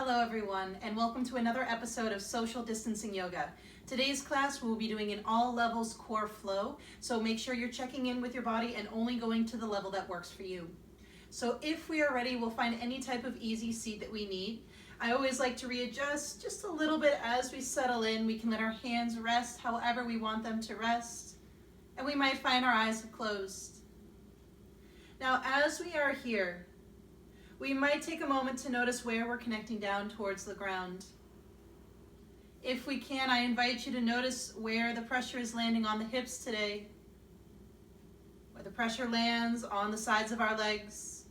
Hello everyone, and welcome to another episode of Social Distancing Yoga. Today's class we'll be doing an all levels core flow, so make sure you're checking in with your body and only going to the level that works for you. So if we are ready, we'll find any type of easy seat that we need. I always like to readjust just a little bit as we settle in. We can let our hands rest however we want them to rest, and we might find our eyes have closed. Now as we are here, we might take a moment to notice where we're connecting down towards the ground. If we can, I invite you to notice where the pressure is landing on the hips today, where the pressure lands on the sides of our legs,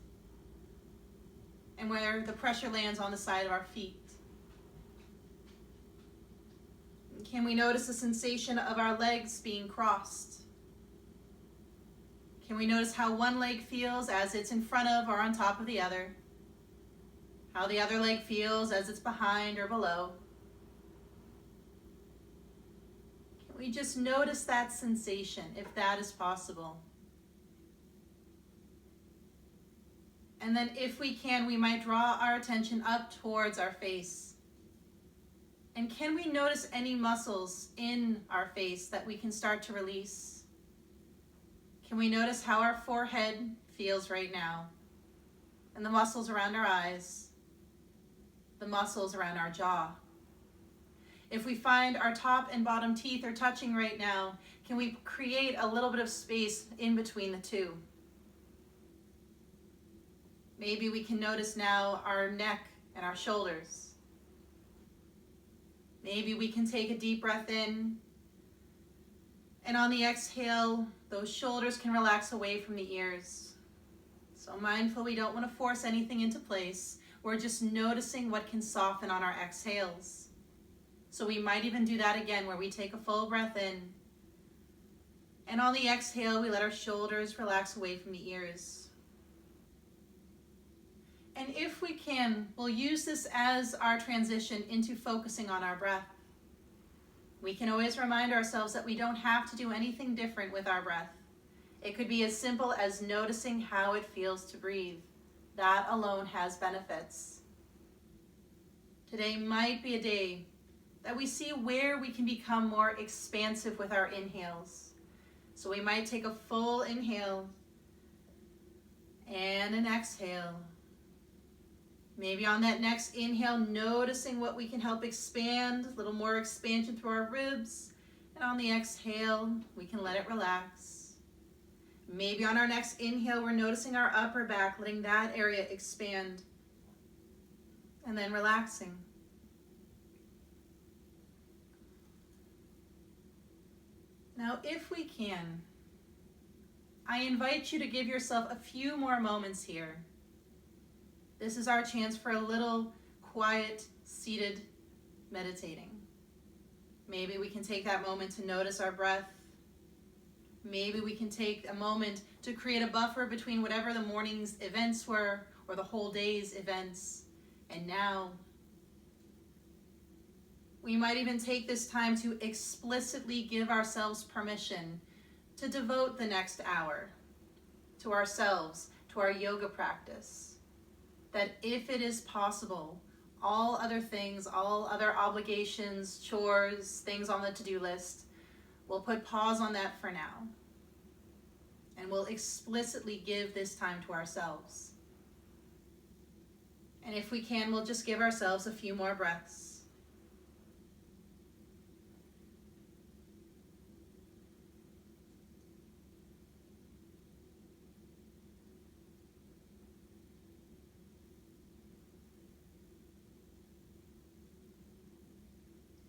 and where the pressure lands on the side of our feet. Can we notice the sensation of our legs being crossed? Can we notice how one leg feels as it's in front of or on top of the other? How the other leg feels as it's behind or below? Can we just notice that sensation, if that is possible? And then if we can, we might draw our attention up towards our face. And can we notice any muscles in our face that we can start to release? Can we notice how our forehead feels right now? And the muscles around our eyes, the muscles around our jaw. If we find our top and bottom teeth are touching right now, can we create a little bit of space in between the two? Maybe we can notice now our neck and our shoulders. Maybe we can take a deep breath in, and on the exhale, those shoulders can relax away from the ears. So mindful, we don't want to force anything into place. We're just noticing what can soften on our exhales. So we might even do that again where we take a full breath in. And on the exhale, we let our shoulders relax away from the ears. And if we can, we'll use this as our transition into focusing on our breath. We can always remind ourselves that we don't have to do anything different with our breath. It could be as simple as noticing how it feels to breathe. That alone has benefits. Today might be a day that we see where we can become more expansive with our inhales. So we might take a full inhale and an exhale. Maybe on that next inhale, noticing what we can help expand, a little more expansion through our ribs. And on the exhale, we can let it relax. Maybe on our next inhale, we're noticing our upper back, letting that area expand. And then relaxing. Now, if we can, I invite you to give yourself a few more moments here. This is our chance for a little quiet, seated meditating. Maybe we can take that moment to notice our breath. Maybe we can take a moment to create a buffer between whatever the morning's events were or the whole day's events and now. We might even take this time to explicitly give ourselves permission to devote the next hour to ourselves, to our yoga practice. That if it is possible, all other things, all other obligations, chores, things on the to-do list, we'll put pause on that for now. And we'll explicitly give this time to ourselves. And if we can, we'll just give ourselves a few more breaths.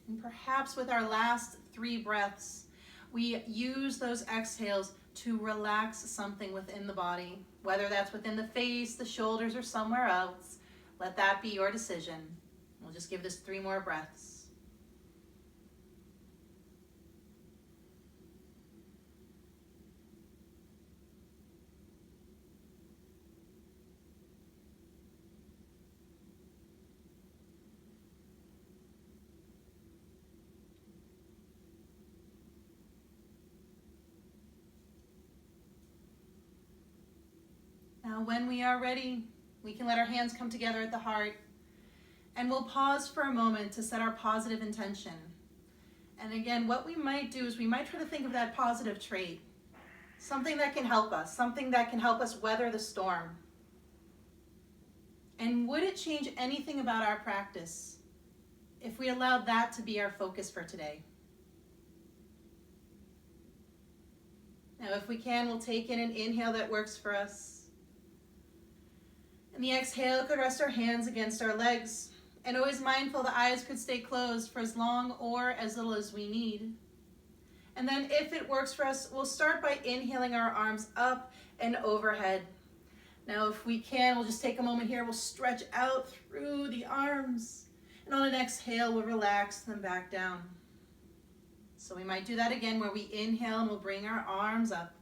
And perhaps with our last 3 breaths, we use those exhales to relax something within the body, whether that's within the face, the shoulders, or somewhere else. Let that be your decision. We'll just give this 3 more breaths. Now, when we are ready, we can let our hands come together at the heart. And we'll pause for a moment to set our positive intention. And again, what we might do is we might try to think of that positive trait. Something that can help us, something that can help us weather the storm. And would it change anything about our practice if we allowed that to be our focus for today? Now, if we can, we'll take in an inhale that works for us. And the exhale could rest our hands against our legs. And always mindful the eyes could stay closed for as long or as little as we need. And then if it works for us, we'll start by inhaling our arms up and overhead. Now, if we can, we'll just take a moment here. We'll stretch out through the arms. And on an exhale, we'll relax them back down. So we might do that again where we inhale and we'll bring our arms up.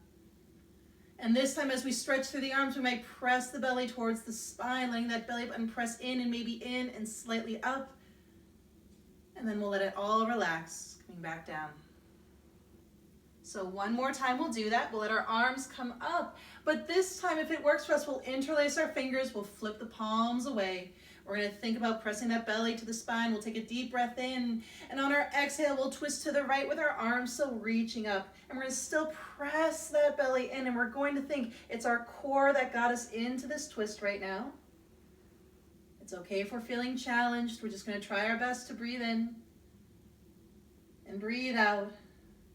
And this time as we stretch through the arms, we might press the belly towards the spine, letting that belly button press in and maybe in and slightly up. And then we'll let it all relax, coming back down. So one more time we'll do that. We'll let our arms come up. But this time, if it works for us, we'll interlace our fingers. We'll flip the palms away. We're going to think about pressing that belly to the spine. We'll take a deep breath in. And on our exhale, we'll twist to the right with our arms still reaching up. And we're going to still press that belly in. And we're going to think it's our core that got us into this twist right now. It's okay if we're feeling challenged. We're just going to try our best to breathe in and breathe out.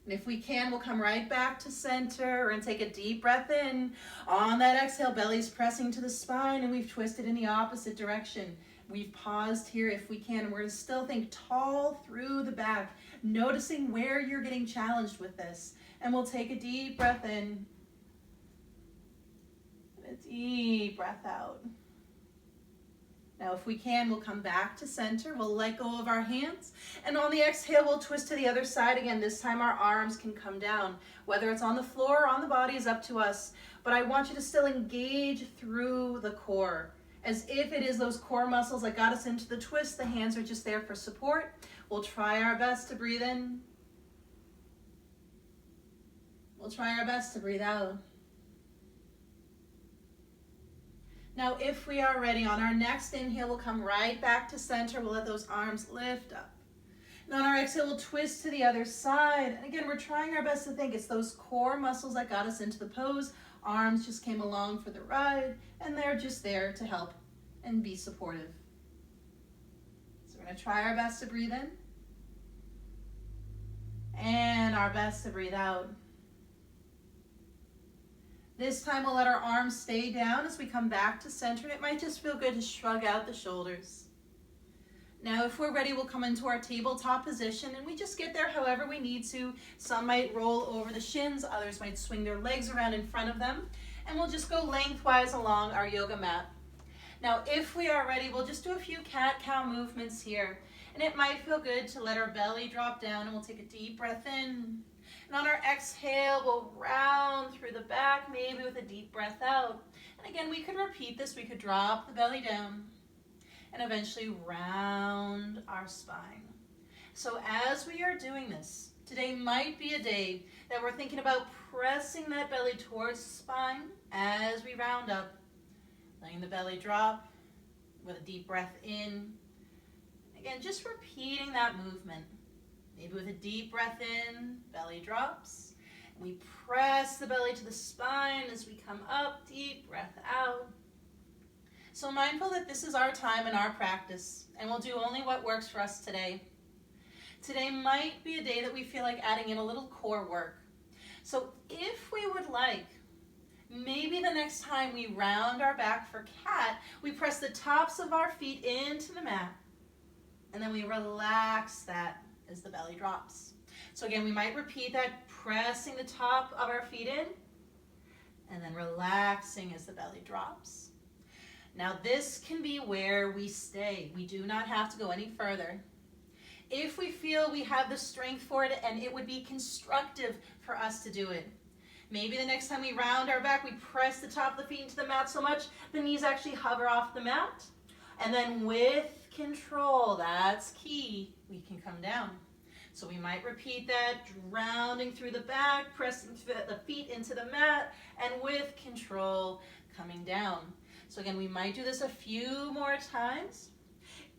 And if we can, we'll come right back to center and take a deep breath in. On that exhale, belly's pressing to the spine and we've twisted in the opposite direction. We've paused here if we can. We're going to still think tall through the back, noticing where you're getting challenged with this. And we'll take a deep breath in and a deep breath out. Now, if we can, we'll come back to center. We'll let go of our hands. And on the exhale, we'll twist to the other side again. This time our arms can come down. Whether it's on the floor or on the body is up to us. But I want you to still engage through the core. As if it is those core muscles that got us into the twist. The hands are just there for support. We'll try our best to breathe in. We'll try our best to breathe out. Now, if we are ready, on our next inhale, we'll come right back to center. We'll let those arms lift up. And on our exhale, we'll twist to the other side. And again, we're trying our best to think it's those core muscles that got us into the pose. Arms just came along for the ride, and they're just there to help and be supportive. So we're going to try our best to breathe in. And our best to breathe out. This time we'll let our arms stay down as we come back to center. It might just feel good to shrug out the shoulders. Now, if we're ready, we'll come into our tabletop position and we just get there however we need to. Some might roll over the shins, others might swing their legs around in front of them, and we'll just go lengthwise along our yoga mat. Now, if we are ready, we'll just do a few cat-cow movements here. And it might feel good to let our belly drop down, and we'll take a deep breath in. And on our exhale, we'll round through the back, maybe with a deep breath out. And again, we could repeat this. We could drop the belly down and eventually round our spine. So as we are doing this, today might be a day that we're thinking about pressing that belly towards the spine as we round up, letting the belly drop with a deep breath in. Again, just repeating that movement. Maybe with a deep breath in, belly drops. We press the belly to the spine as we come up, deep breath out. So mindful that this is our time and our practice, and we'll do only what works for us today. Today might be a day that we feel like adding in a little core work. So if we would like, maybe the next time we round our back for cat, we press the tops of our feet into the mat, and then we relax that as the belly drops. So again, we might repeat that, pressing the top of our feet in and then relaxing as the belly drops. Now this can be where we stay. We do not have to go any further. If we feel we have the strength for it and it would be constructive for us to do it, maybe the next time we round our back, we press the top of the feet into the mat so much the knees actually hover off the mat. And then with control, that's key, we can come down. So we might repeat that, rounding through the back, pressing the feet into the mat, and with control, coming down. So again, we might do this a few more times.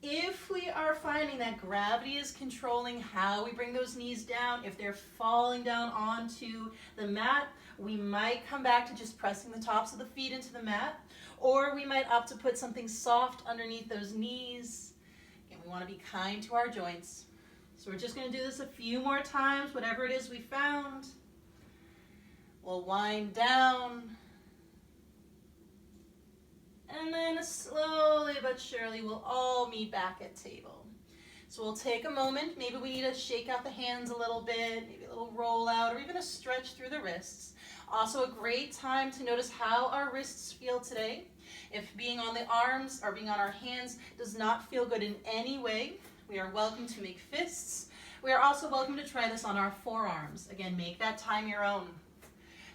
If we are finding that gravity is controlling how we bring those knees down, if they're falling down onto the mat, we might come back to just pressing the tops of the feet into the mat, or we might opt to put something soft underneath those knees. Again, we want to be kind to our joints. So we're just going to do this a few more times, whatever it is we found. We'll wind down. And then slowly but surely we'll all meet back at table. So we'll take a moment. Maybe we need to shake out the hands a little bit, maybe a little roll out, or even a stretch through the wrists. Also a great time to notice how our wrists feel today. If being on the arms or being on our hands does not feel good in any way, we are welcome to make fists. We are also welcome to try this on our forearms. Again, make that time your own.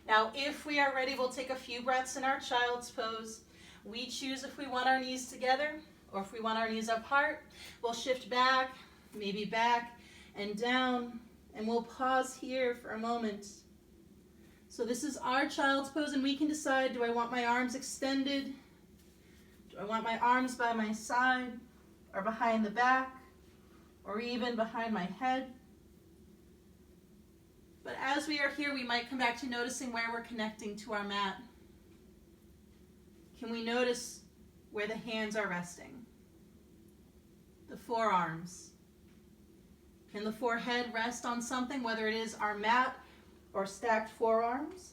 Now, if we are ready, we'll take a few breaths in our child's pose. We choose if we want our knees together or if we want our knees apart. We'll shift back, maybe back and down, and we'll pause here for a moment. So this is our child's pose, and we can decide, do I want my arms extended? Do I want my arms by my side or behind the back or even behind my head? But as we are here, we might come back to noticing where we're connecting to our mat. Can we notice where the hands are resting? The forearms. Can the forehead rest on something, whether it is our mat or stacked forearms?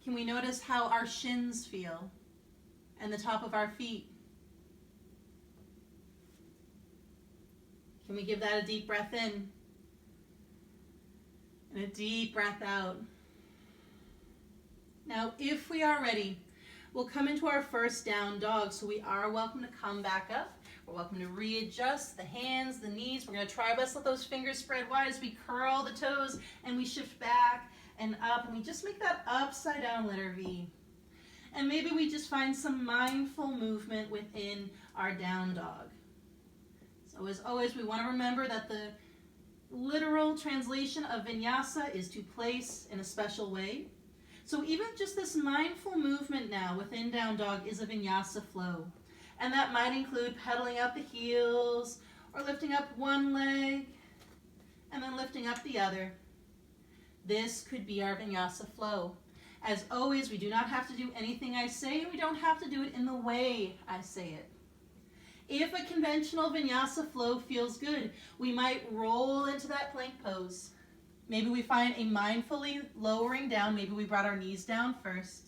Can we notice how our shins feel and the top of our feet? Can we give that a deep breath in and a deep breath out? Now, if we are ready, we'll come into our first down dog. So we are welcome to come back up. We're welcome to readjust the hands, the knees. We're going to try our best to let those fingers spread wide as we curl the toes and we shift back and up. And we just make that upside down letter V. And maybe we just find some mindful movement within our down dog. So as always, we want to remember that the literal translation of Vinyasa is to place in a special way. So even just this mindful movement now within down dog is a Vinyasa flow. And that might include pedaling up the heels or lifting up one leg and then lifting up the other. This could be our Vinyasa flow. As always, we do not have to do anything I say, and we don't have to do it in the way I say it. If a conventional Vinyasa flow feels good, we might roll into that plank pose. Maybe we find a mindfully lowering down. Maybe we brought our knees down first.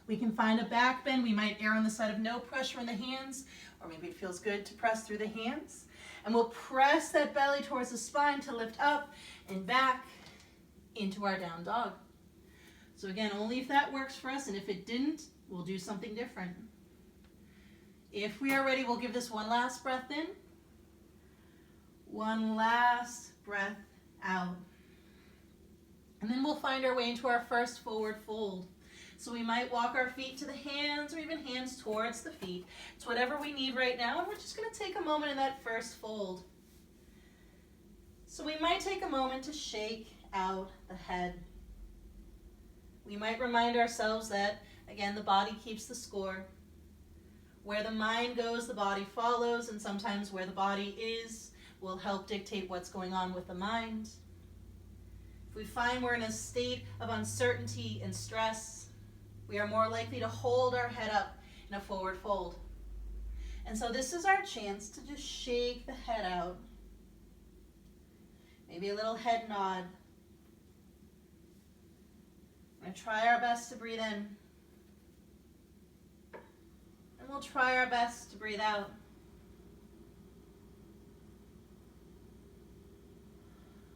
We can find a back bend. We might err on the side of no pressure in the hands, or maybe it feels good to press through the hands. And we'll press that belly towards the spine to lift up and back into our down dog. So again, only if that works for us, and if it didn't, we'll do something different. If we are ready, we'll give this one last breath in. One last breath out. And then we'll find our way into our first forward fold. So we might walk our feet to the hands or even hands towards the feet. It's whatever we need right now, and we're just going to take a moment in that first fold. So we might take a moment to shake out the head. We might remind ourselves that, again, the body keeps the score. Where the mind goes, the body follows, and sometimes where the body is will help dictate what's going on with the mind. If we find we're in a state of uncertainty and stress, we are more likely to hold our head up in a forward fold. And so this is our chance to just shake the head out. Maybe a little head nod. We're going to try our best to breathe in. And we'll try our best to breathe out.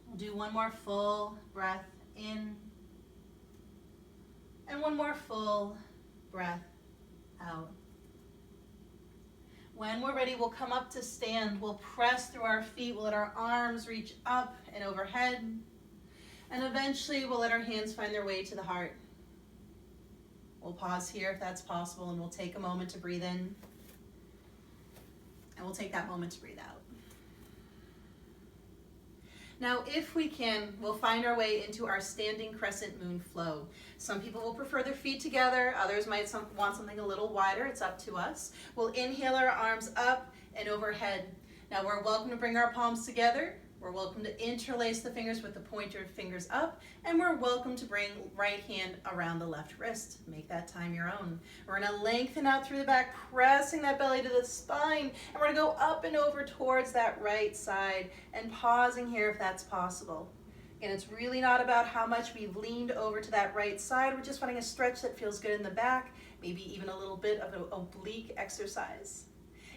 We'll do one more full breath in. And one more full breath out. When we're ready, we'll come up to stand. We'll press through our feet. We'll let our arms reach up and overhead. And eventually, we'll let our hands find their way to the heart. We'll pause here if that's possible, and we'll take a moment to breathe in. And we'll take that moment to breathe out. Now, if we can, we'll find our way into our standing crescent moon flow. Some people will prefer their feet together. Others might want something a little wider. It's up to us. We'll inhale our arms up and overhead. Now, we're welcome to bring our palms together. We're welcome to interlace the fingers with the pointer fingers up, and we're welcome to bring right hand around the left wrist. Make that time your own. We're gonna lengthen out through the back, pressing that belly to the spine, and we're gonna go up and over towards that right side, and pausing here if that's possible. And it's really not about how much we've leaned over to that right side. We're just finding a stretch that feels good in the back, maybe even a little bit of an oblique exercise.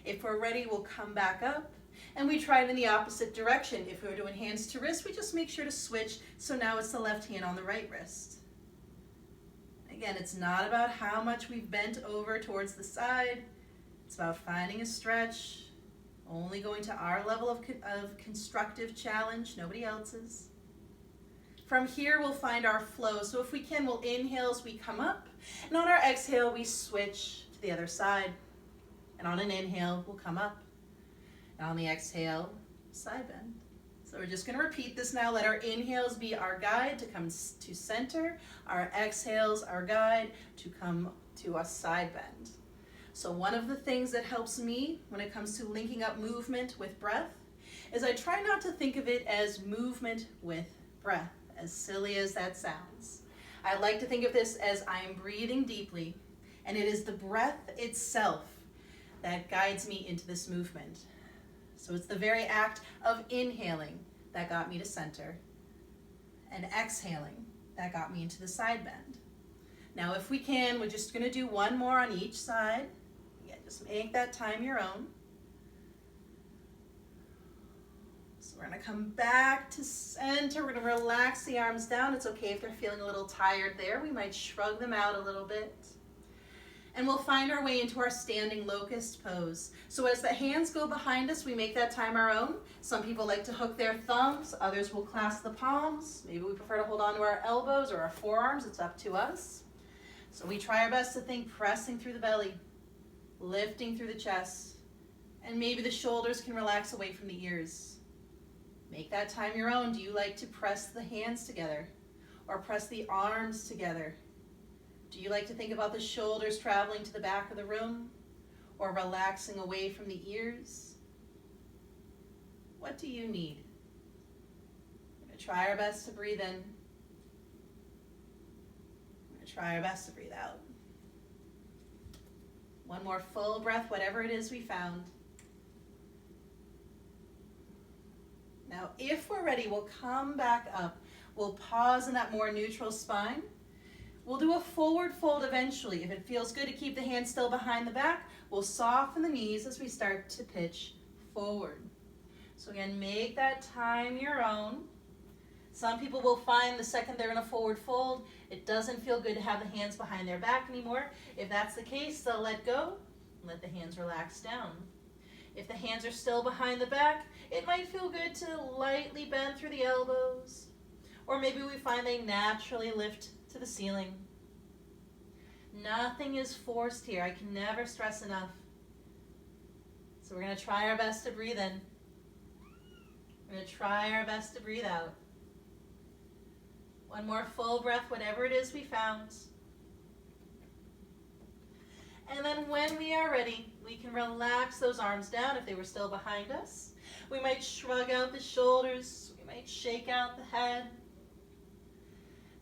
If we're ready, we'll come back up. And we try it in the opposite direction. If we were doing hands to wrist, we just make sure to switch. So now it's the left hand on the right wrist. Again, it's not about how much we've bent over towards the side. It's about finding a stretch, only going to our level of constructive challenge, nobody else's. From here, we'll find our flow. So if we can, we'll inhale as we come up. And on our exhale, we switch to the other side. And on an inhale, we'll come up. On the exhale, side bend. So we're just going to repeat this now. Let our inhales be our guide to come to center. Our exhales, our guide to come to a side bend. So one of the things that helps me when it comes to linking up movement with breath is I try not to think of it as movement with breath, as silly as that sounds. I like to think of this as I'm breathing deeply, and it is the breath itself that guides me into this movement. So it's the very act of inhaling that got me to center, and exhaling that got me into the side bend. Now if we can, we're just going to do one more on each side. Yeah, just make that time your own. So we're going to come back to center. We're going to relax the arms down. It's okay if they're feeling a little tired there. We might shrug them out a little bit. And we'll find our way into our standing locust pose. So as the hands go behind us, we make that time our own. Some people like to hook their thumbs, others will clasp the palms. Maybe we prefer to hold on to our elbows or our forearms, it's up to us. So we try our best to think pressing through the belly, lifting through the chest, and maybe the shoulders can relax away from the ears. Make that time your own. Do you like to press the hands together or press the arms together? Do you like to think about the shoulders traveling to the back of the room or relaxing away from the ears? What do you need? We're going to try our best to breathe in. We're going to try our best to breathe out. One more full breath, whatever it is we found. Now, if we're ready, we'll come back up. We'll pause in that more neutral spine. We'll do a forward fold eventually. If it feels good to keep the hands still behind the back, we'll soften the knees as we start to pitch forward. So again, make that time your own. Some people will find the second they're in a forward fold, it doesn't feel good to have the hands behind their back anymore. If that's the case, they'll let go and let the hands relax down. If the hands are still behind the back, it might feel good to lightly bend through the elbows. Or maybe we find they naturally lift to the ceiling. Nothing is forced here. I can never stress enough. So we're going to try our best to breathe in. We're going to try our best to breathe out. One more full breath, whatever it is we found. And then when we are ready, we can relax those arms down if they were still behind us. We might shrug out the shoulders. We might shake out the head.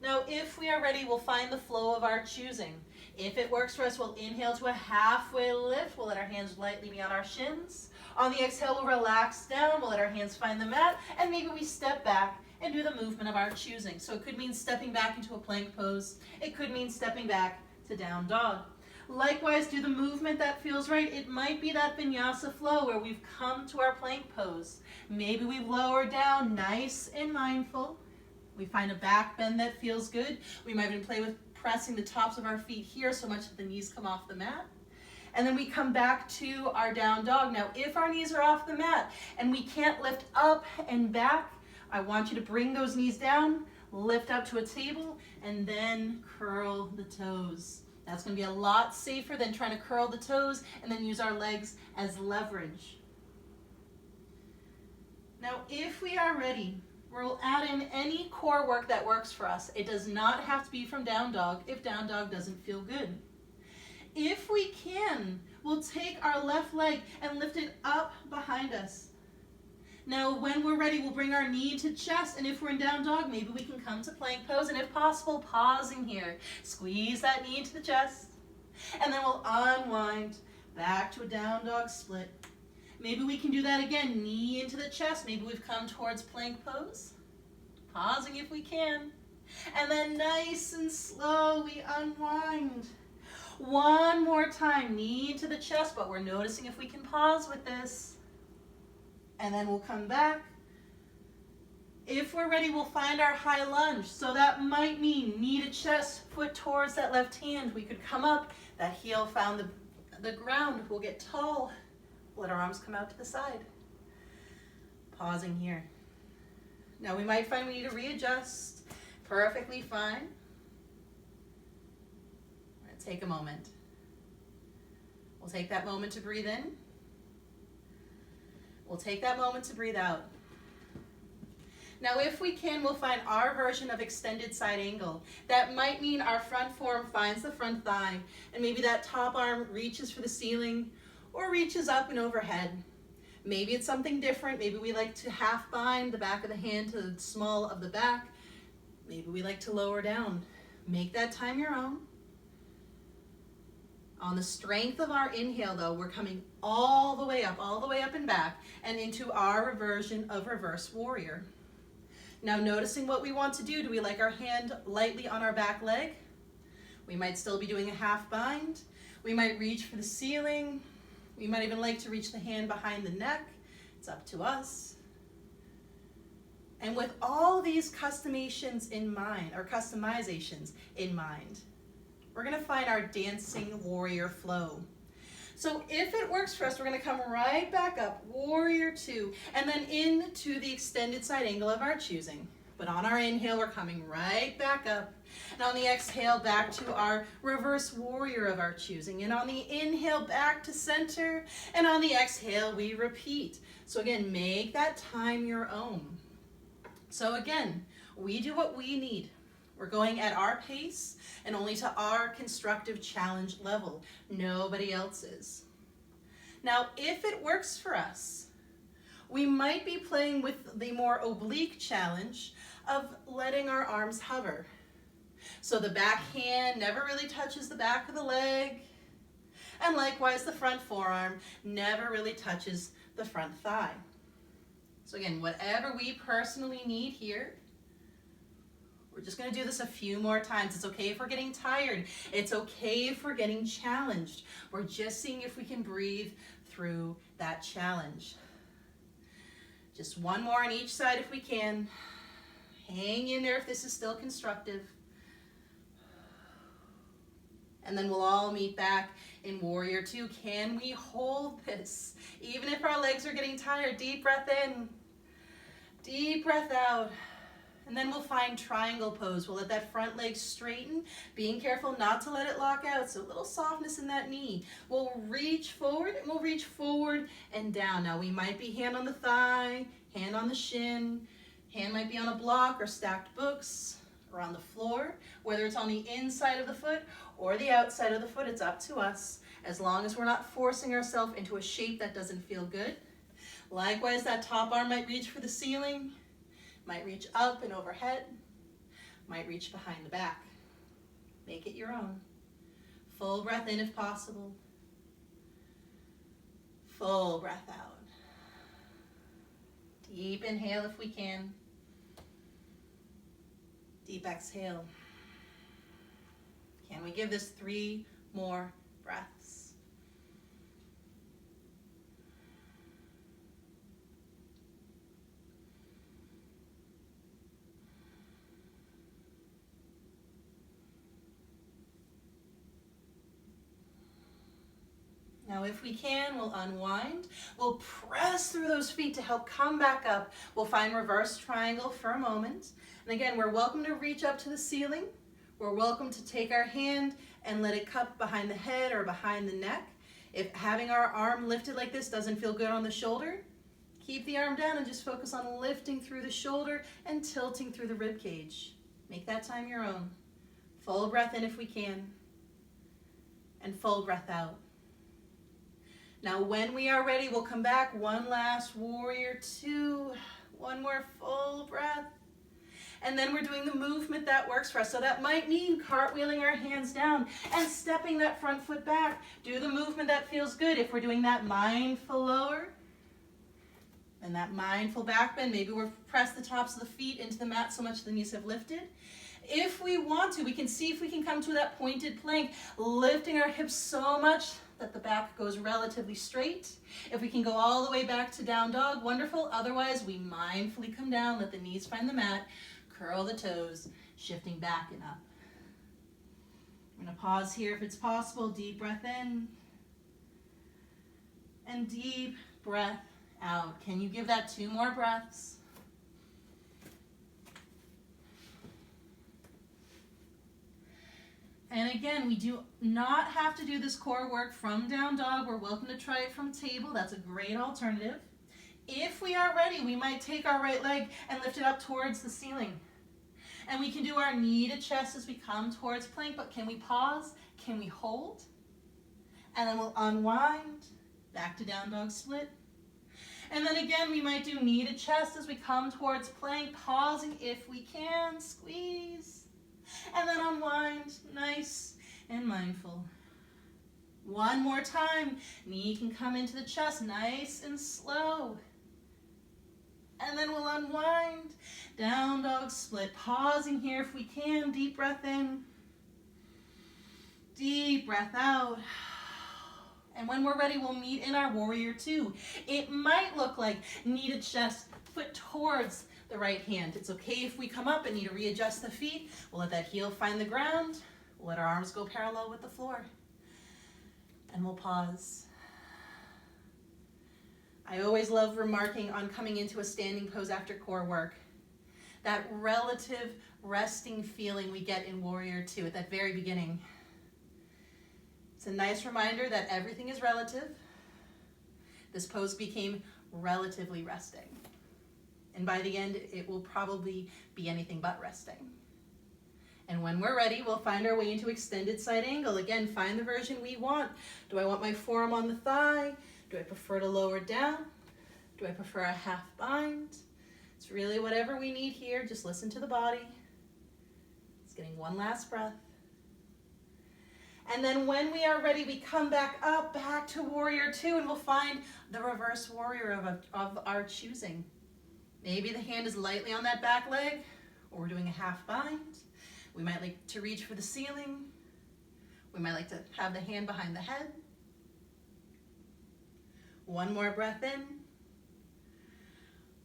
Now, if we are ready, we'll find the flow of our choosing. If it works for us, we'll inhale to a halfway lift. We'll let our hands lightly be on our shins. On the exhale, we'll relax down. We'll let our hands find the mat. And maybe we step back and do the movement of our choosing. So it could mean stepping back into a plank pose. It could mean stepping back to down dog. Likewise, do the movement that feels right. It might be that vinyasa flow where we've come to our plank pose. Maybe we've lowered down, nice and mindful. We find a back bend that feels good. We might even play with pressing the tops of our feet here so much that the knees come off the mat. And then we come back to our down dog. Now, if our knees are off the mat and we can't lift up and back, I want you to bring those knees down, lift up to a table, and then curl the toes. That's going to be a lot safer than trying to curl the toes and then use our legs as leverage. Now, if we are ready, We'll add in any core work that works for us. It does not have to be from down dog if down dog doesn't feel good. If we can, we'll take our left leg and lift it up behind us. Now, when we're ready, we'll bring our knee to chest, and if we're in down dog, maybe we can come to plank pose, and if possible, pausing here. Squeeze that knee into the chest, and then we'll unwind back to a down dog split. Maybe we can do that again, knee into the chest. Maybe we've come towards plank pose. Pausing if we can. And then nice and slow, we unwind. One more time, knee into the chest, but we're noticing if we can pause with this. And then we'll come back. If we're ready, we'll find our high lunge. So that might mean knee to chest, foot towards that left hand. We could come up, that heel found the ground. We'll get tall. Let our arms come out to the side. Pausing here. Now we might find we need to readjust. Perfectly fine. We're going to take a moment. We'll take that moment to breathe in. We'll take that moment to breathe out. Now if we can, we'll find our version of extended side angle. That might mean our front forearm finds the front thigh, and maybe that top arm reaches for the ceiling or reaches up and overhead. Maybe it's something different. Maybe we like to half bind the back of the hand to the small of the back. Maybe we like to lower down. Make that time your own. On the strength of our inhale though, we're coming all the way up and back and into our version of reverse warrior. Now noticing what we want to do. Do we like our hand lightly on our back leg? We might still be doing a half bind. We might reach for the ceiling. We might even like to reach the hand behind the neck. It's up to us. And with all these customizations in mind, we're gonna find our dancing warrior flow. So if it works for us, we're gonna come right back up, warrior two, and then into the extended side angle of our choosing. But on our inhale, we're coming right back up. And on the exhale, back to our reverse warrior of our choosing. And on the inhale, back to center. And on the exhale, we repeat. So again, make that time your own. So again, we do what we need. We're going at our pace and only to our constructive challenge level. Nobody else's. Now, if it works for us, we might be playing with the more oblique challenge of letting our arms hover. So the back hand never really touches the back of the leg. And likewise, the front forearm never really touches the front thigh. So again, whatever we personally need here, we're just going to do this a few more times. It's okay if we're getting tired. It's okay if we're getting challenged. We're just seeing if we can breathe through that challenge. Just one more on each side if we can. Hang in there if this is still constructive. And then we'll all meet back in warrior two. Can we hold this? Even if our legs are getting tired, deep breath in, deep breath out. And then we'll find triangle pose. We'll let that front leg straighten, being careful not to let it lock out. So a little softness in that knee. We'll reach forward and we'll reach forward and down. Now we might be hand on the thigh, hand on the shin, hand might be on a block or stacked books or on the floor. Whether it's on the inside of the foot or the outside of the foot, it's up to us. As long as we're not forcing ourselves into a shape that doesn't feel good. Likewise, that top arm might reach for the ceiling. Might reach up and overhead, might reach behind the back. Make it your own. Full breath in if possible. Full breath out. Deep inhale if we can. Deep exhale. Can we give this 3 more breaths? Now if we can, we'll unwind. We'll press through those feet to help come back up. We'll find reverse triangle for a moment. And again, we're welcome to reach up to the ceiling. We're welcome to take our hand and let it cup behind the head or behind the neck. If having our arm lifted like this doesn't feel good on the shoulder, Keep the arm down and just focus on lifting through the shoulder and tilting through the rib cage. Make that time your own. Full breath in if we can. And full breath out. Now when we are ready, we'll come back. One last warrior two. One more full breath. And then we're doing the movement that works for us. So that might mean cartwheeling our hands down and stepping that front foot back. Do the movement that feels good. If we're doing that mindful lower and that mindful back bend, maybe we'll press the tops of the feet into the mat so much the knees have lifted. If we want to, we can see if we can come to that pointed plank, lifting our hips so much that the back goes relatively straight. If we can go all the way back to down dog, wonderful. Otherwise, we mindfully come down, let the knees find the mat, curl the toes, shifting back and up. I'm going to pause here if it's possible. Deep breath in and deep breath out. Can you give that 2 more breaths? And again, we do not have to do this core work from down dog. We're welcome to try it from table. That's a great alternative. If we are ready, we might take our right leg and lift it up towards the ceiling. And we can do our knee to chest as we come towards plank, but can we pause? Can we hold? And then we'll unwind, back to down dog split. And then again, we might do knee to chest as we come towards plank, pausing if we can, squeeze. And then unwind, nice and mindful. One more time, knee can come into the chest, nice and slow. And then we'll unwind, down dog split, pausing here if we can, deep breath in, deep breath out. And when we're ready, we'll meet in our warrior two. It might look like knee to chest, foot towards the right hand. It's okay if we come up and need to readjust the feet. We'll let that heel find the ground. We'll let our arms go parallel with the floor. And we'll pause. I always love remarking on coming into a standing pose after core work. That relative resting feeling we get in warrior two at that very beginning. It's a nice reminder that everything is relative. This pose became relatively resting. And by the end, it will probably be anything but resting. And when we're ready, we'll find our way into extended side angle. Again, find the version we want. Do I want my forearm on the thigh? Do I prefer to lower down? Do I prefer a half bind? It's really whatever we need here. Just listen to the body. It's getting one last breath. And then when we are ready, we come back up, back to warrior two, and we'll find the reverse warrior of our choosing. Maybe the hand is lightly on that back leg, or we're doing a half bind. We might like to reach for the ceiling. We might like to have the hand behind the head. One more breath in.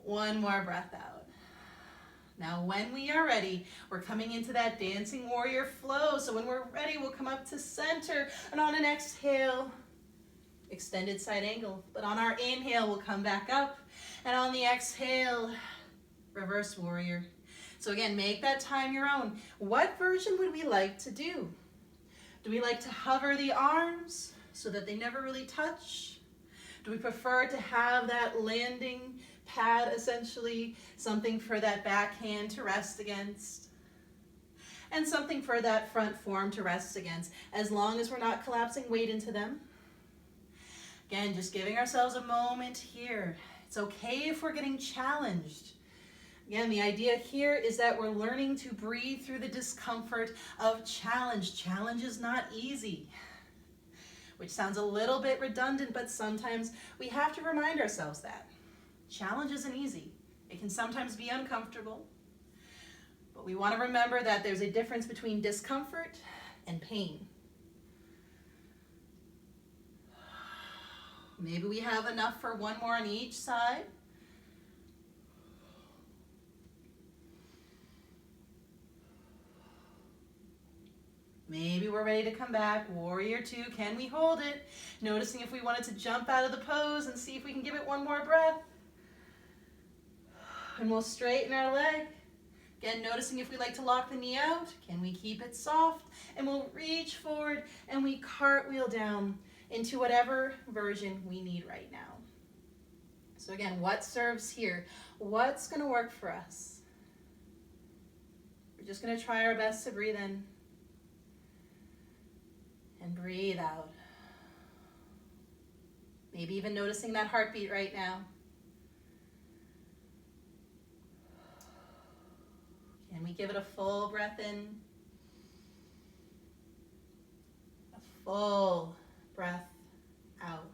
One more breath out. Now when we are ready, we're coming into that dancing warrior flow. So when we're ready, we'll come up to center, and on an exhale, extended side angle. But on our inhale, we'll come back up, and on the exhale, reverse warrior. So again, make that time your own. What version would we like to do? Do we like to hover the arms so that they never really touch? Do we prefer to have that landing pad, essentially, something for that back hand to rest against, and something for that front forearm to rest against, as long as we're not collapsing weight into them? Again, just giving ourselves a moment here. It's okay if we're getting challenged. Again, the idea here is that we're learning to breathe through the discomfort of challenge. Challenge is not easy, which sounds a little bit redundant, but sometimes we have to remind ourselves that. Challenge isn't easy. It can sometimes be uncomfortable, but we want to remember that there's a difference between discomfort and pain. Maybe we have enough for one more on each side. Maybe we're ready to come back. Warrior two, can we hold it? Noticing if we wanted to jump out of the pose and see if we can give it one more breath. And we'll straighten our leg. Again, noticing if we like to lock the knee out. Can we keep it soft? And we'll reach forward and we cartwheel down into whatever version we need right now. So again, what serves here? What's going to work for us? We're just going to try our best to breathe in and breathe out. Maybe even noticing that heartbeat right now. Can we give it a full breath in? A full breath out.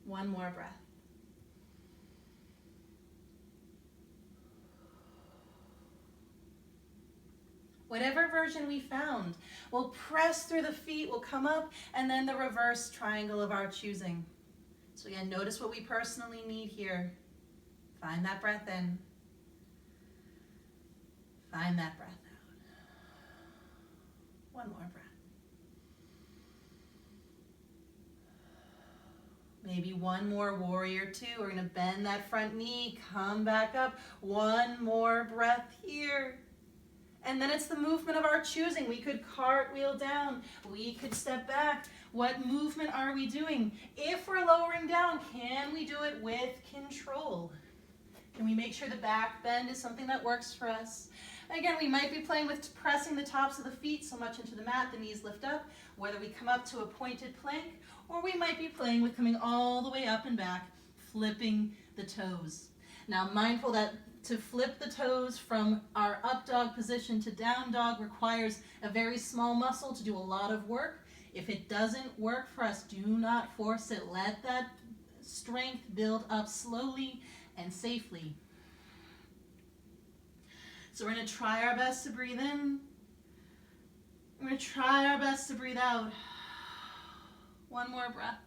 One more breath. Whatever version we found, we'll press through the feet, we'll come up, and then the reverse triangle of our choosing. So again, notice what we personally need here. Find that breath in. Find that breath out. One more breath. Maybe one more warrior two. We're going to bend that front knee, come back up. One more breath here. And then it's the movement of our choosing. We could cartwheel down. We could step back. What movement are we doing? If we're lowering down, can we do it with control? Can we make sure the back bend is something that works for us? Again, we might be playing with pressing the tops of the feet so much into the mat, the knees lift up, whether we come up to a pointed plank, or we might be playing with coming all the way up and back, flipping the toes. Now, mindful that to flip the toes from our up dog position to down dog requires a very small muscle to do a lot of work. If it doesn't work for us, do not force it. Let that strength build up slowly and safely. So we're going to try our best to breathe in. We're going to try our best to breathe out. One more breath.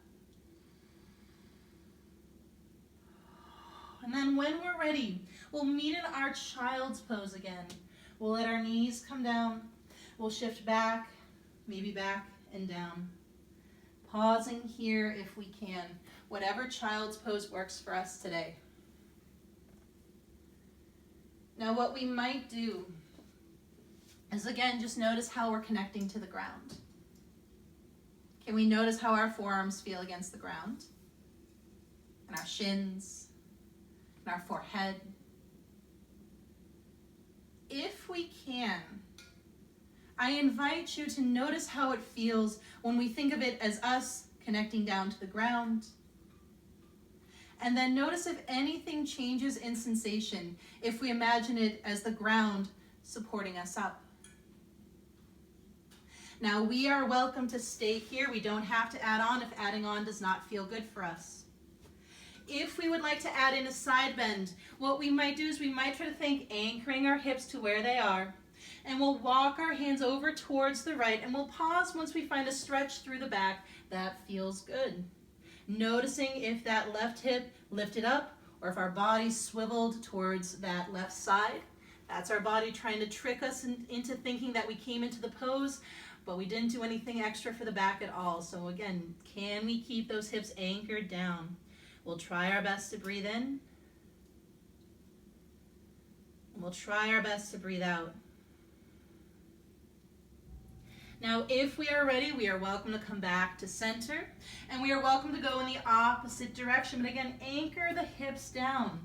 And then when we're ready, we'll meet in our child's pose again. We'll let our knees come down. We'll shift back, maybe back and down. Pausing here if we can. Whatever child's pose works for us today. Now what we might do is again, just notice how we're connecting to the ground. Can we notice how our forearms feel against the ground? And our shins, and our forehead. If we can, I invite you to notice how it feels when we think of it as us connecting down to the ground. And then notice if anything changes in sensation if we imagine it as the ground supporting us up. Now we are welcome to stay here. We don't have to add on if adding on does not feel good for us. If we would like to add in a side bend, what we might do is we might try to think anchoring our hips to where they are. And we'll walk our hands over towards the right and we'll pause once we find a stretch through the back that feels good. Noticing if that left hip lifted up or if our body swiveled towards that left side. That's our body trying to trick us into thinking that we came into the pose, but we didn't do anything extra for the back at all. So again, can we keep those hips anchored down? We'll try our best to breathe in. And we'll try our best to breathe out. Now, if we are ready, we are welcome to come back to center, and we are welcome to go in the opposite direction. But again, anchor the hips down.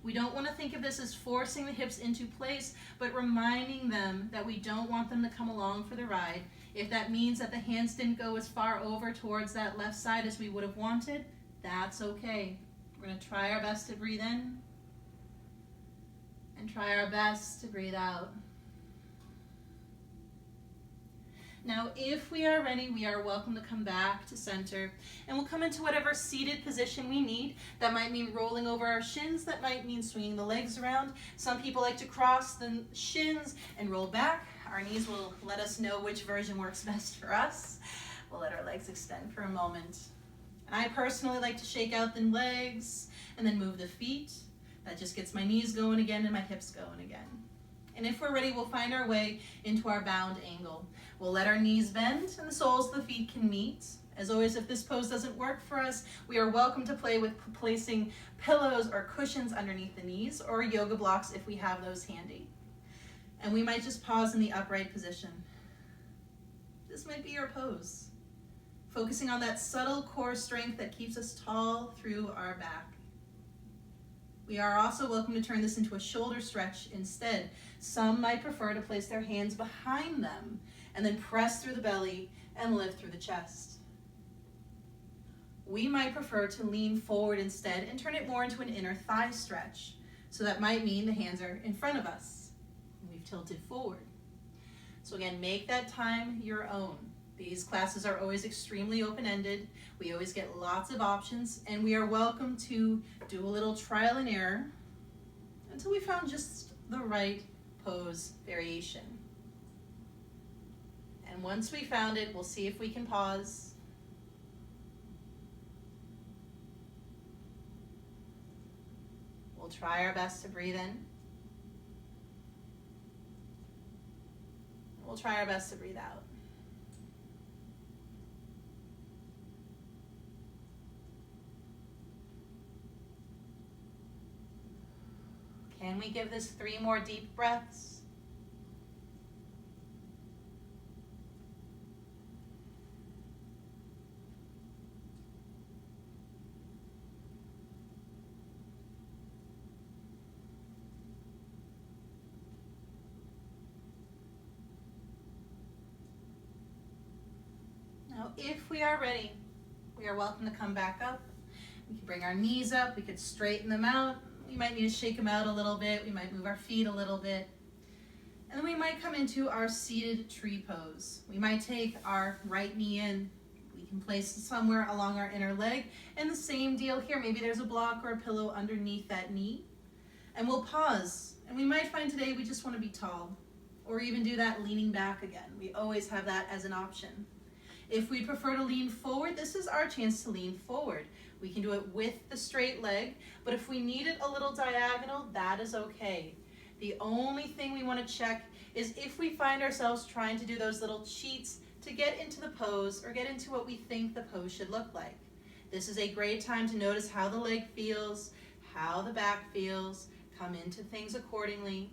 We don't want to think of this as forcing the hips into place, but reminding them that we don't want them to come along for the ride. If that means that the hands didn't go as far over towards that left side as we would have wanted, that's okay. We're going to try our best to breathe in and try our best to breathe out. Now, if we are ready, we are welcome to come back to center, and we'll come into whatever seated position we need. That might mean rolling over our shins. That might mean swinging the legs around. Some people like to cross the shins and roll back. Our knees will let us know which version works best for us. We'll let our legs extend for a moment. And I personally like to shake out the legs and then move the feet. That just gets my knees going again and my hips going again. And if we're ready, we'll find our way into our bound angle. We'll let our knees bend and the soles of the feet can meet. As always, if this pose doesn't work for us, we are welcome to play with placing pillows or cushions underneath the knees or yoga blocks if we have those handy. And we might just pause in the upright position. this might be your pose. Focusing on that subtle core strength that keeps us tall through our back. We are also welcome to turn this into a shoulder stretch instead. Some might prefer to place their hands behind them and then press through the belly and lift through the chest. We might prefer to lean forward instead and turn it more into an inner thigh stretch. So that might mean the hands are in front of us. We've tilted forward. So again, make that time your own. These classes are always extremely open-ended. We always get lots of options, and we are welcome to do a little trial and error until we found just the right pose variation. And once we found it, we'll see if we can pause. We'll try our best to breathe in. We'll try our best to breathe out. Can we give this 3 more deep breaths? Now, if we are ready, we are welcome to come back up. We can bring our knees up, we could straighten them out. We might need to shake them out a little bit. We might move our feet a little bit. And then we might come into our seated tree pose. We might take our right knee in. We can place it somewhere along our inner leg. And the same deal here. Maybe there's a block or a pillow underneath that knee. And we'll pause. And we might find today we just want to be tall. Or even do that leaning back again. We always have that as an option. If we prefer to lean forward, this is our chance to lean forward. We can do it with the straight leg, but if we need it a little diagonal, that is okay. The only thing we want to check is if we find ourselves trying to do those little cheats to get into the pose or get into what we think the pose should look like. This is a great time to notice how the leg feels, how the back feels, come into things accordingly.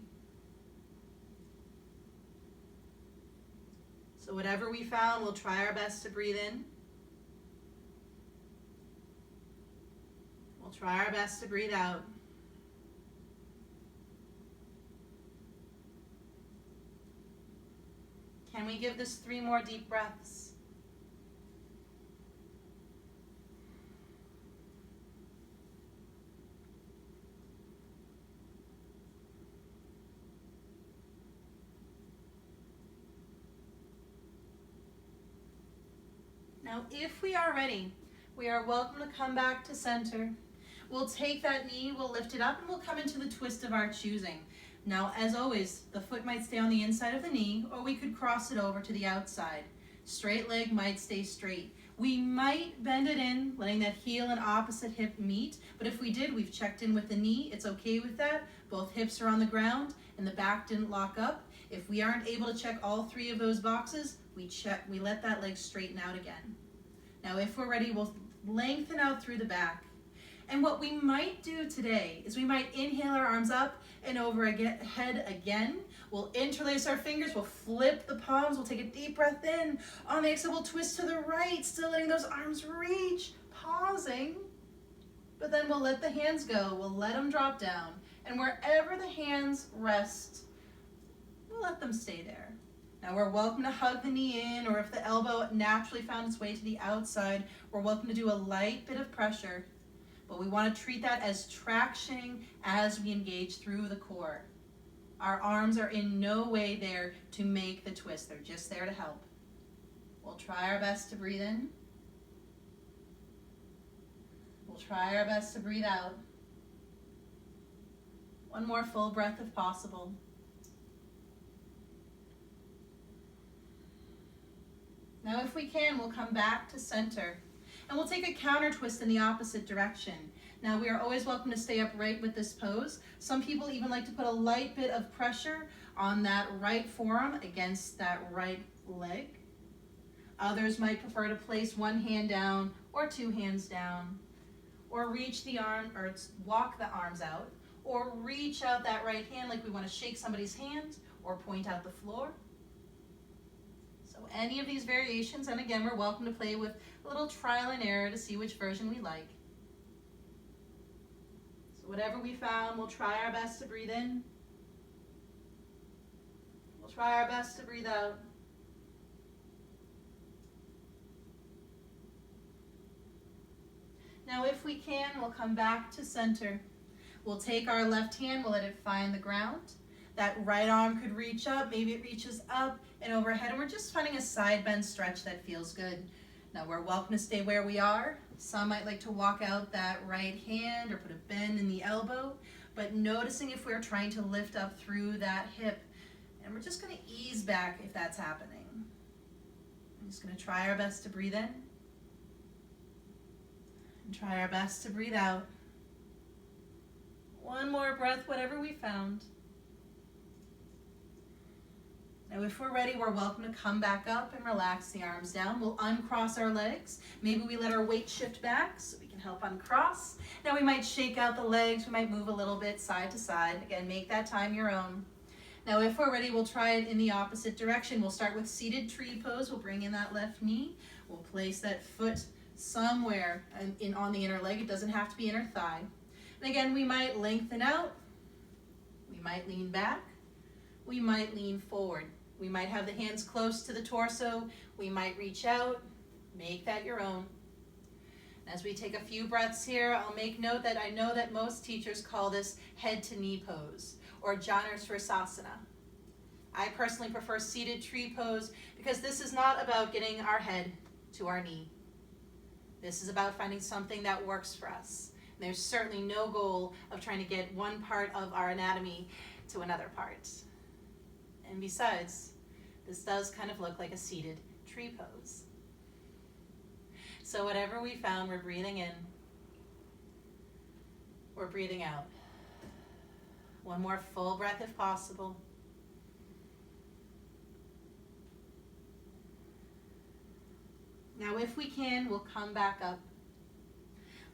So whatever we found, we'll try our best to breathe in. We'll try our best to breathe out. Can we give this 3 more deep breaths? Now, if we are ready, we are welcome to come back to center. We'll take that knee, we'll lift it up, and we'll come into the twist of our choosing. Now, as always, the foot might stay on the inside of the knee, or we could cross it over to the outside. Straight leg might stay straight. We might bend it in, letting that heel and opposite hip meet, but if we did, we've checked in with the knee, it's okay with that. Both hips are on the ground, and the back didn't lock up. If we aren't able to check all 3 of those boxes, we let that leg straighten out again. Now, if we're ready, we'll lengthen out through the back. And what we might do today is we might inhale our arms up and overhead again. We'll interlace our fingers, we'll flip the palms, we'll take a deep breath in. On the exhale, we'll twist to the right, still letting those arms reach, pausing. But then we'll let the hands go, we'll let them drop down. And wherever the hands rest, we'll let them stay there. Now we're welcome to hug the knee in, or if the elbow naturally found its way to the outside, we're welcome to do a light bit of pressure. But we want to treat that as tractioning as we engage through the core. Our arms are in no way there to make the twist. They're just there to help. We'll try our best to breathe in. We'll try our best to breathe out. One more full breath if possible. Now if we can, we'll come back to center. And we'll take a counter twist in the opposite direction. Now we are always welcome to stay upright with this pose. Some people even like to put a light bit of pressure on that right forearm against that right leg. Others might prefer to place one hand down or 2 hands down, or reach the arm, or walk the arms out, or reach out that right hand like we want to shake somebody's hand or point out the floor. So any of these variations, and again, we're welcome to play with a little trial and error to see which version we like. So whatever we found, we'll try our best to breathe in. We'll try our best to breathe out. Now if we can, we'll come back to center. We'll take our left hand, we'll let it find the ground. That right arm could reach up, maybe it reaches up and overhead, and we're just finding a side bend stretch that feels good. Now we're welcome to stay where we are. Some might like to walk out that right hand or put a bend in the elbow, but noticing if we're trying to lift up through that hip. And we're just gonna ease back if that's happening. I'm just gonna try our best to breathe in and try our best to breathe out. One more breath, whatever we found. Now if we're ready, we're welcome to come back up and relax the arms down. We'll uncross our legs. Maybe we let our weight shift back so we can help uncross. Now we might shake out the legs. We might move a little bit side to side. Again, make that time your own. Now if we're ready, we'll try it in the opposite direction. We'll start with seated tree pose. We'll bring in that left knee. We'll place that foot somewhere on the inner leg. It doesn't have to be inner thigh. And again, we might lengthen out. We might lean back. We might lean forward. We might have the hands close to the torso. We might reach out. Make that your own. As we take a few breaths here, I'll make note that I know that most teachers call this head to knee pose or Janusvarsasana. I personally prefer seated tree pose because this is not about getting our head to our knee. This is about finding something that works for us. And there's certainly no goal of trying to get one part of our anatomy to another part. And besides, this does kind of look like a seated tree pose. So whatever we found, we're breathing in. We're breathing out. One more full breath if possible. Now if we can, we'll come back up.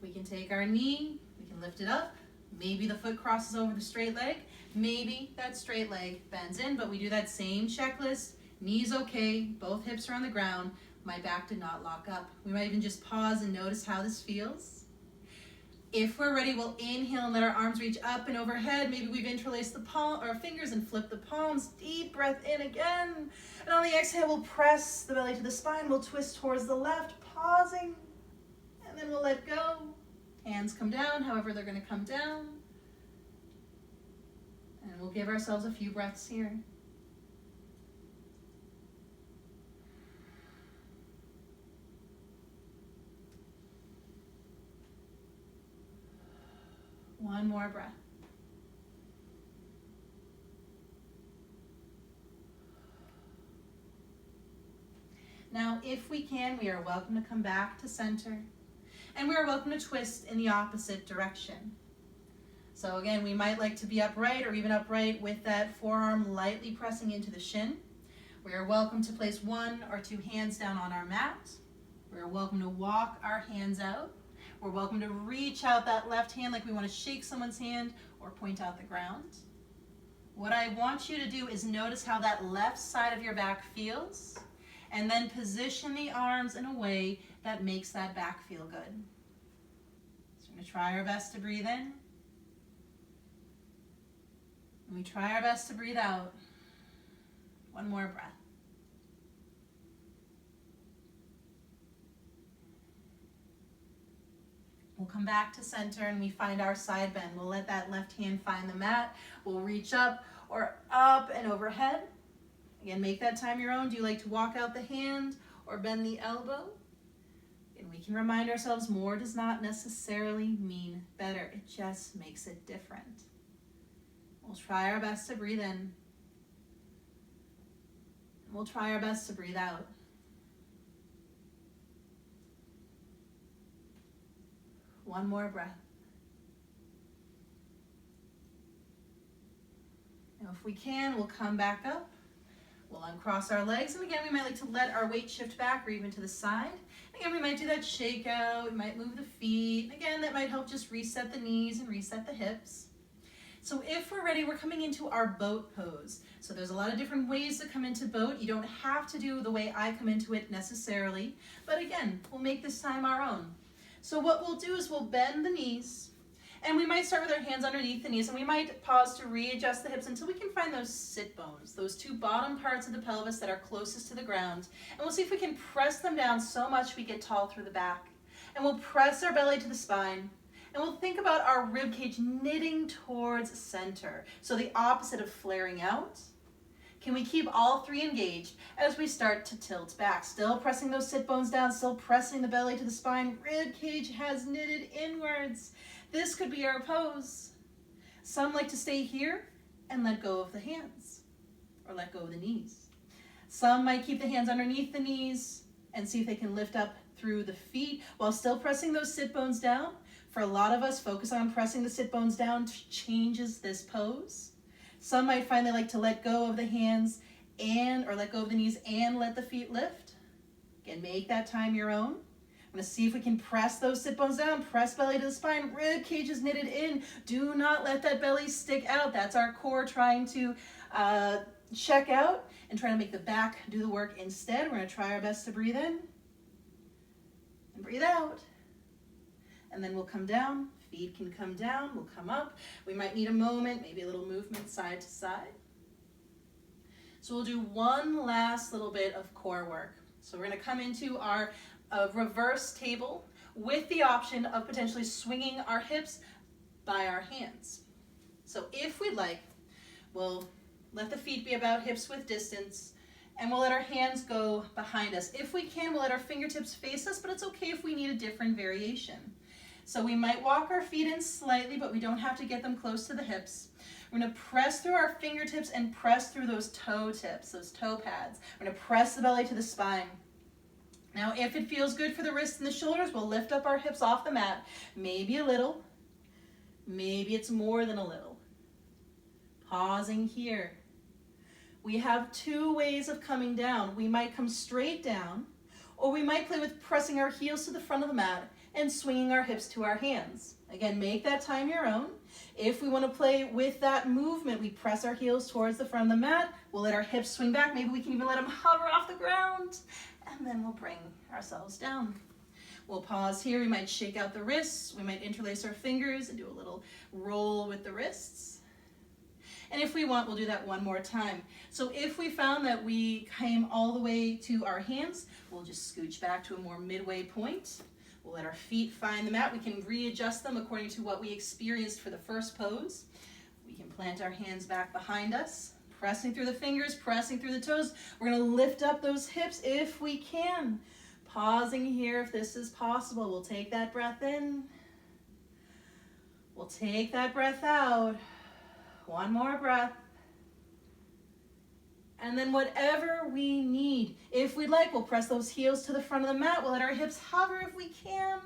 We can take our knee, we can lift it up. Maybe the foot crosses over the straight leg. Maybe that straight leg bends in, but we do that same checklist. Knees okay, both hips are on the ground. My back did not lock up. We might even just pause and notice how this feels. If we're ready, we'll inhale and let our arms reach up and overhead. Maybe we've interlaced our fingers and flipped the palms. Deep breath in again. And on the exhale, we'll press the belly to the spine. We'll twist towards the left, pausing. And then we'll let go. Hands come down, however they're going to come down. And we'll give ourselves a few breaths here. One more breath. Now, if we can, we are welcome to come back to center. And we are welcome to twist in the opposite direction. So again, we might like to be upright or even upright with that forearm lightly pressing into the shin. We are welcome to place one or two hands down on our mat. We are welcome to walk our hands out. We're welcome to reach out that left hand like we want to shake someone's hand or point out the ground. What I want you to do is notice how that left side of your back feels, and then position the arms in a way that makes that back feel good. So we're going to try our best to breathe in. And we try our best to breathe out. One more breath. We'll come back to center and we find our side bend. We'll let that left hand find the mat. We'll reach up or up and overhead. Again, make that time your own. Do you like to walk out the hand or bend the elbow? And we can remind ourselves more does not necessarily mean better. It just makes it different. We'll try our best to breathe in. And we'll try our best to breathe out. One more breath. Now if we can, we'll come back up. We'll uncross our legs. And again, we might like to let our weight shift back or even to the side. Again, we might do that shake out. We might move the feet. Again, that might help just reset the knees and reset the hips. So if we're ready, we're coming into our boat pose. So there's a lot of different ways to come into boat. You don't have to do the way I come into it necessarily, but again, we'll make this time our own. So what we'll do is we'll bend the knees, and we might start with our hands underneath the knees, and we might pause to readjust the hips until we can find those sit bones, those two bottom parts of the pelvis that are closest to the ground. And we'll see if we can press them down so much we get tall through the back. And we'll press our belly to the spine. And we'll think about our rib cage knitting towards center. So the opposite of flaring out. Can we keep all three engaged as we start to tilt back? Still pressing those sit bones down, still pressing the belly to the spine. Rib cage has knitted inwards. This could be our pose. Some like to stay here and let go of the hands or let go of the knees. Some might keep the hands underneath the knees and see if they can lift up through the feet while still pressing those sit bones down. For a lot of us, focus on pressing the sit bones down changes this pose. Some might find they like to let go of the hands or let go of the knees and let the feet lift. Again, make that time your own. I'm going to see if we can press those sit bones down, press belly to the spine, rib cage is knitted in. Do not let that belly stick out. That's our core trying to check out and trying to make the back do the work instead. We're going to try our best to breathe in and breathe out. And then we'll come down, feet can come down, we'll come up. We might need a moment, maybe a little movement side to side. So we'll do one last little bit of core work. So we're gonna come into our reverse table with the option of potentially swinging our hips by our hands. So if we'd like, we'll let the feet be about hips width distance, and we'll let our hands go behind us. If we can, we'll let our fingertips face us, but it's okay if we need a different variation. So we might walk our feet in slightly, but we don't have to get them close to the hips. We're going to press through our fingertips and press through those toe tips, those toe pads. We're going to press the belly to the spine. Now, if it feels good for the wrists and the shoulders, we'll lift up our hips off the mat. Maybe a little. Maybe it's more than a little. Pausing here. We have two ways of coming down. We might come straight down, or we might play with pressing our heels to the front of the mat and swinging our hips to our hands. Again, make that time your own. If we want to play with that movement, we press our heels towards the front of the mat. We'll let our hips swing back. Maybe we can even let them hover off the ground. And then we'll bring ourselves down. We'll pause here. We might shake out the wrists. We might interlace our fingers and do a little roll with the wrists. And if we want, we'll do that one more time. So if we found that we came all the way to our hands, we'll just scooch back to a more midway point. We'll let our feet find the mat. We can readjust them according to what we experienced for the first pose. We can plant our hands back behind us, pressing through the fingers, pressing through the toes. We're going to lift up those hips if we can. Pausing here if this is possible. We'll take that breath in. We'll take that breath out. One more breath. And then whatever we need. If we'd like, we'll press those heels to the front of the mat. We'll let our hips hover if we can.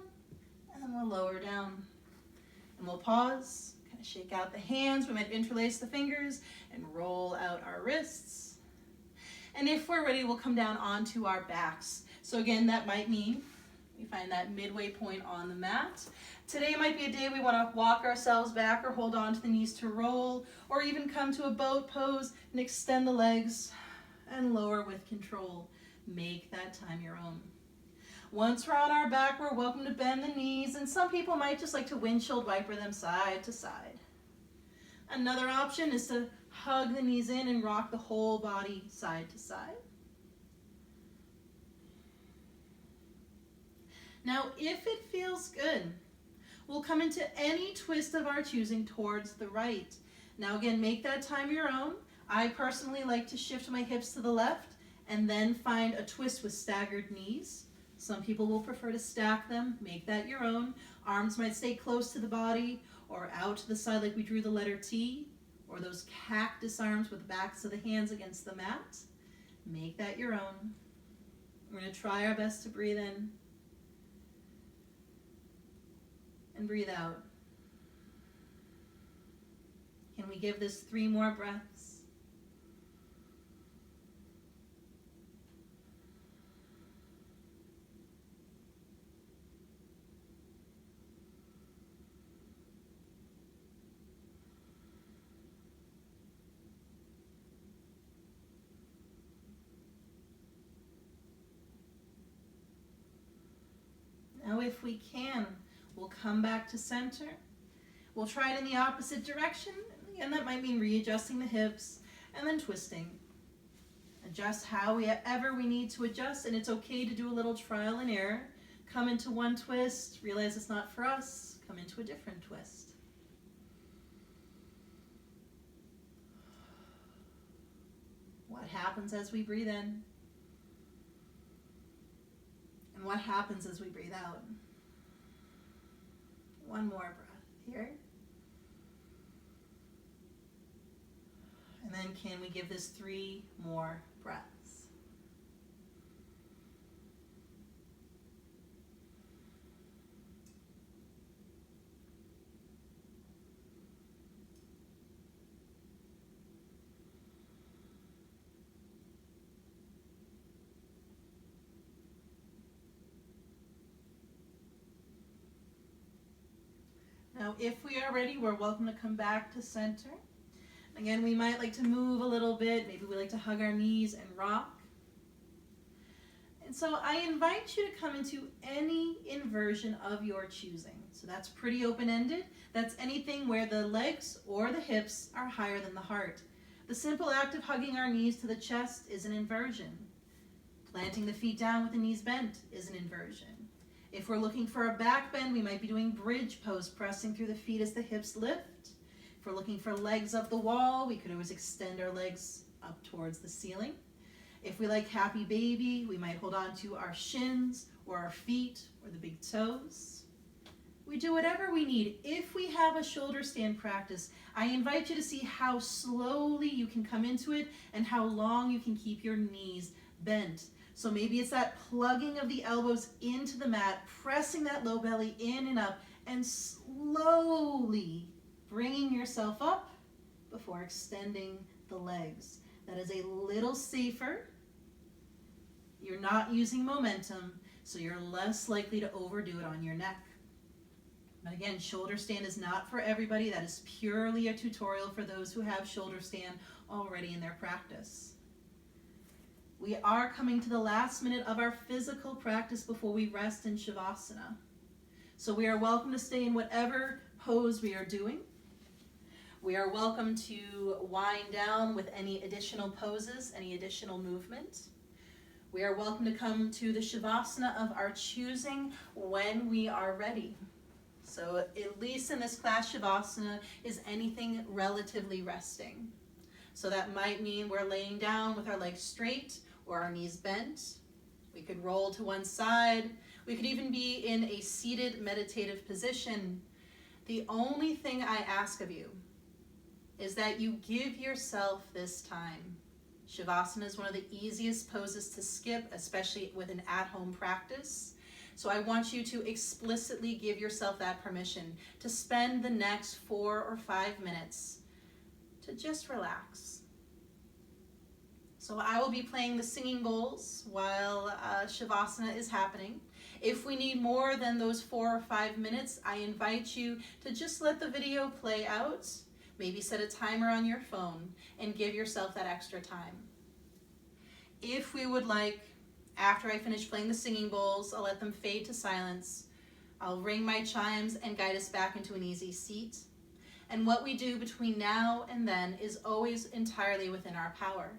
And then we'll lower down. And we'll pause, kind of shake out the hands. We might interlace the fingers and roll out our wrists. And if we're ready, we'll come down onto our backs. So again, that might mean we find that midway point on the mat. Today might be a day we want to walk ourselves back or hold on to the knees to roll, or even come to a boat pose and extend the legs and lower with control. Make that time your own. Once we're on our back, we're welcome to bend the knees, and some people might just like to windshield wiper them side to side. Another option is to hug the knees in and rock the whole body side to side. Now, if it feels good, we'll come into any twist of our choosing towards the right. Now again, make that time your own. I personally like to shift my hips to the left and then find a twist with staggered knees. Some people will prefer to stack them. Make that your own. Arms might stay close to the body or out to the side like we drew the letter T, or those cactus arms with the backs of the hands against the mat. Make that your own. We're going to try our best to breathe in and breathe out. Can we give this 3 more breaths? Now if we can, we'll come back to center. We'll try it in the opposite direction. Again, that might mean readjusting the hips and then twisting. Adjust however we need to adjust, and it's okay to do a little trial and error. Come into one twist, realize it's not for us, come into a different twist. What happens as we breathe in? And what happens as we breathe out? One more breath here. And then can we give this 3 more breaths? Now, if we are ready, we're welcome to come back to center. Again, we might like to move a little bit. Maybe we like to hug our knees and rock. And so I invite you to come into any inversion of your choosing. So that's pretty open-ended. That's anything where the legs or the hips are higher than the heart. The simple act of hugging our knees to the chest is an inversion. Planting the feet down with the knees bent is an inversion. If we're looking for a back bend, we might be doing bridge pose, pressing through the feet as the hips lift. If we're looking for legs up the wall, we could always extend our legs up towards the ceiling. If we like happy baby, we might hold on to our shins or our feet or the big toes. We do whatever we need. If we have a shoulder stand practice, I invite you to see how slowly you can come into it and how long you can keep your knees bent. So maybe it's that plugging of the elbows into the mat, pressing that low belly in and up, and slowly bringing yourself up before extending the legs. That is a little safer. You're not using momentum, so you're less likely to overdo it on your neck. But again, shoulder stand is not for everybody. That is purely a tutorial for those who have shoulder stand already in their practice. We are coming to the last minute of our physical practice before we rest in Shavasana. So we are welcome to stay in whatever pose we are doing. We are welcome to wind down with any additional poses, any additional movement. We are welcome to come to the Shavasana of our choosing when we are ready. So at least in this class, Shavasana is anything relatively resting. So that might mean we're laying down with our legs straight or our knees bent. We could roll to one side. We could even be in a seated meditative position. The only thing I ask of you is that you give yourself this time. Shavasana is one of the easiest poses to skip, especially with an at-home practice. So I want you to explicitly give yourself that permission to spend the next 4 or 5 minutes to just relax. So I will be playing the singing bowls while Shavasana is happening. If we need more than those 4 or 5 minutes, I invite you to just let the video play out. Maybe set a timer on your phone and give yourself that extra time. If we would like, after I finish playing the singing bowls, I'll let them fade to silence. I'll ring my chimes and guide us back into an easy seat. And what we do between now and then is always entirely within our power.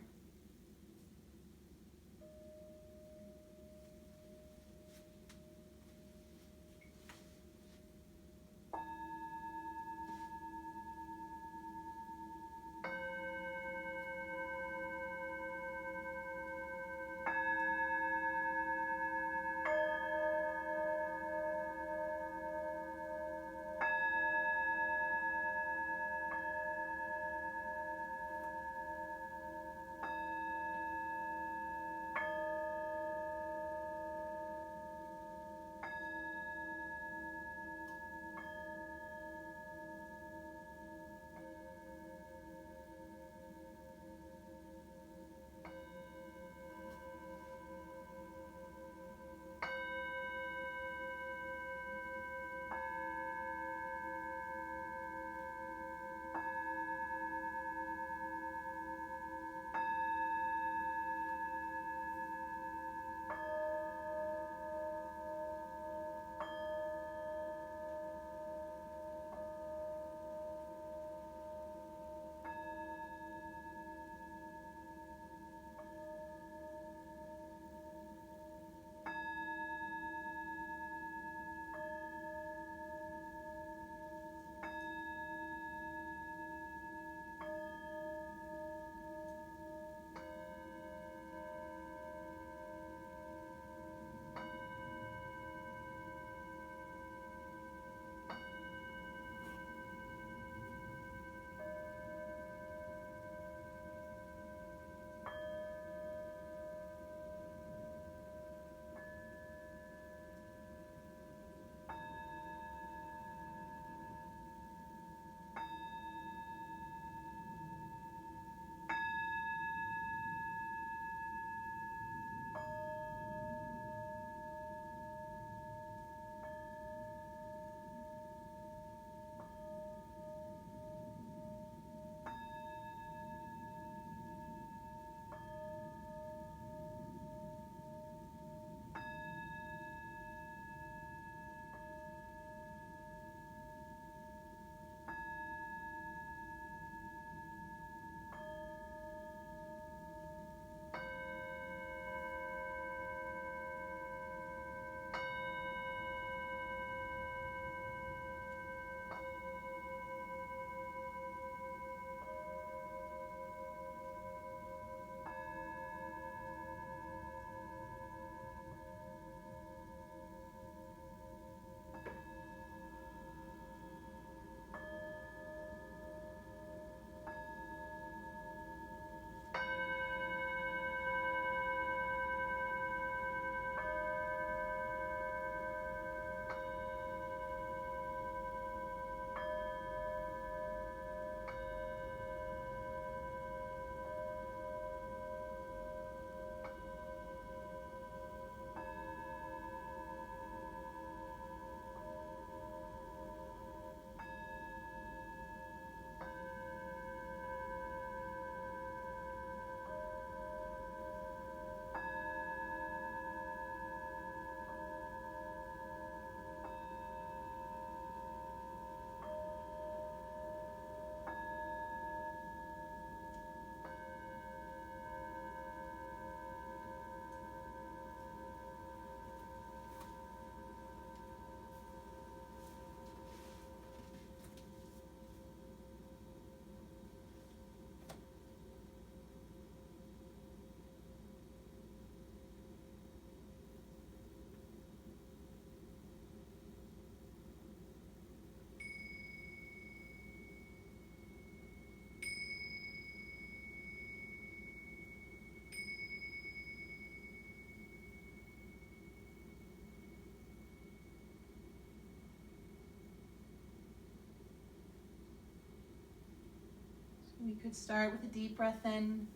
We could start with a deep breath in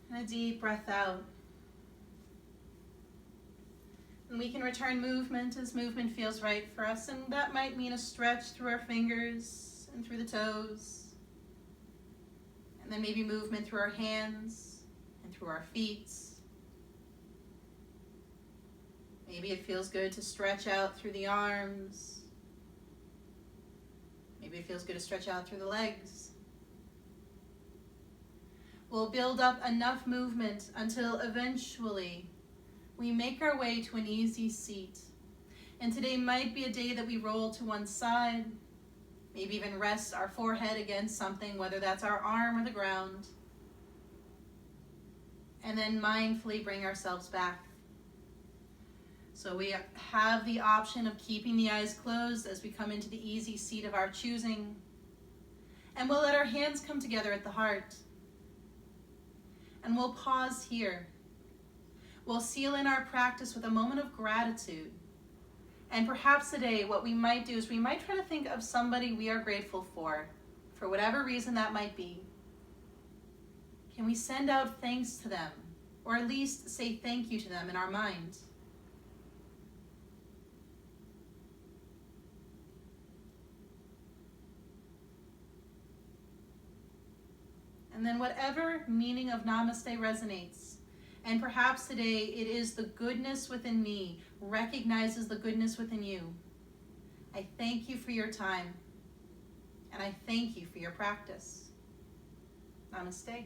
and a deep breath out. And we can return movement as movement feels right for us, and that might mean a stretch through our fingers and through the toes, and then maybe movement through our hands and through our feet. Maybe it feels good to stretch out through the arms. Maybe it feels good to stretch out through the legs. We'll build up enough movement until eventually we make our way to an easy seat. And today might be a day that we roll to one side, maybe even rest our forehead against something, whether that's our arm or the ground, and then mindfully bring ourselves back. So we have the option of keeping the eyes closed as we come into the easy seat of our choosing. And we'll let our hands come together at the heart. And we'll pause here. We'll seal in our practice with a moment of gratitude. And perhaps today what we might do is we might try to think of somebody we are grateful for whatever reason that might be. Can we send out thanks to them, or at least say thank you to them in our mind? And then whatever meaning of namaste resonates, and perhaps today it is the goodness within me recognizes the goodness within you. I thank you for your time, and I thank you for your practice. Namaste.